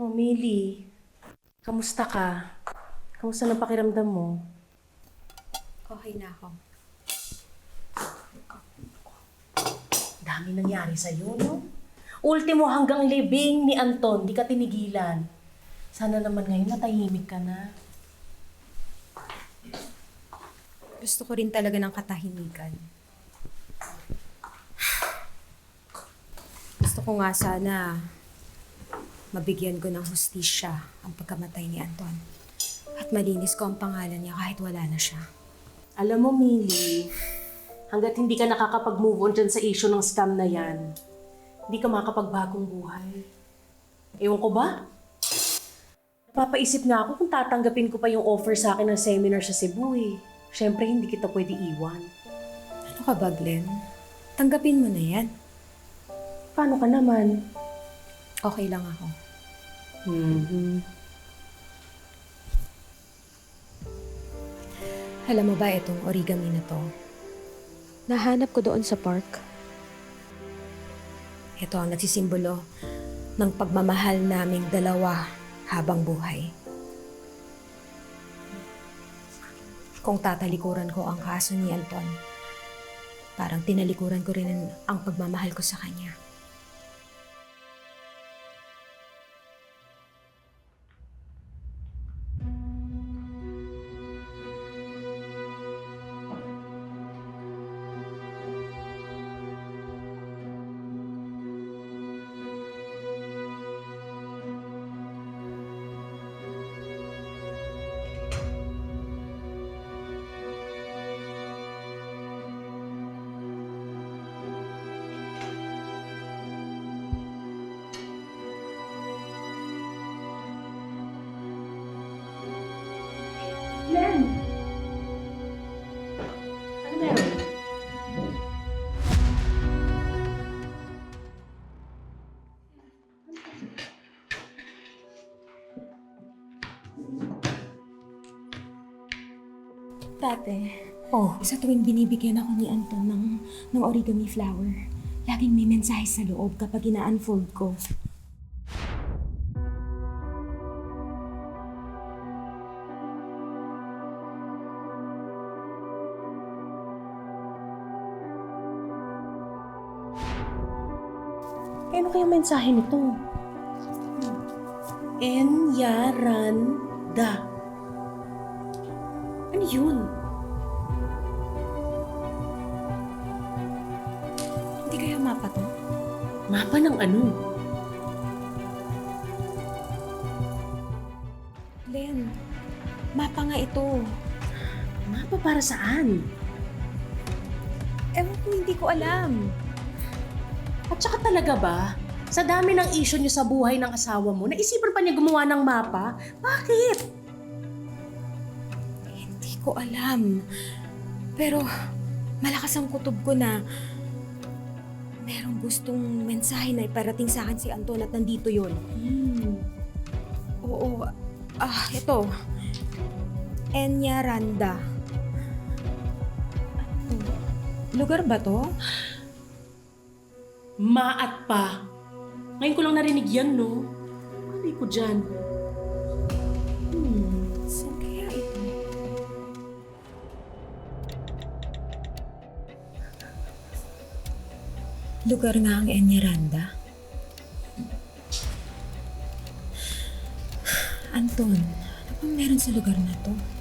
Oh, Millie. Kamusta ka? Kamusta na pakiramdam mo? Okay na ako. Dami nangyari sa'yo, no? Ultimo hanggang libing ni Anton, di ka tinigilan. Sana naman ngayon natahimik ka na. Gusto ko rin talaga ng katahimikan. Gusto ko nga sana mabigyan ko ng hustisya ang pagkamatay ni Anton. At malinis ko ang pangalan niya kahit wala na siya. Alam mo, Millie, hanggat hindi ka nakakapag-move on dyan sa issue ng scam na yan, hindi ka makapagbagong buhay. Ewan ko ba? Napapaisip nga ako kung tatanggapin ko pa yung offer sa akin ng seminar sa Cebu eh. Siyempre, hindi kita pwede iwan. Ano ka ba, Glenn? Tanggapin mo na yan. Paano ka naman? Okay lang ako. Alam mo ba itong origami na to? Nahanap ko doon sa park. Ito ang nagsisimbolo ng pagmamahal naming dalawa habang buhay. Kung tatalikuran ko ang kaso ni Anton, parang tinalikuran ko rin ang pagmamahal ko sa kanya. Glenn! Ano meron? Dati, sa tuwing binibigyan ako ni Anton ng origami flower, laging may mensahe sa loob kapag ina-unfold ko. Ano kayang mensahe nito? Enyaranda. Ano yun? Hindi kaya mapa to? Mapa ng ano? Glenn, mapa nga ito. Mapa para saan? Ewan ko, hindi ko alam. At saka talaga ba, sa dami ng issue niyo sa buhay ng asawa mo, naisipan pa niya gumawa ng mapa? Bakit? Hindi ko alam. Pero malakas ang kutob ko na merong gustong mensahe na iparating sa akin si Anton at nandito yun. Oo. Ito. Enyaranda. Lugar ba to? Maat pa. Ngayon ko lang narinig yan, no? Mali ko dyan. Saan kaya ito? Lugar nga ang Enyaranda. Anton, ano bang meron sa lugar na to?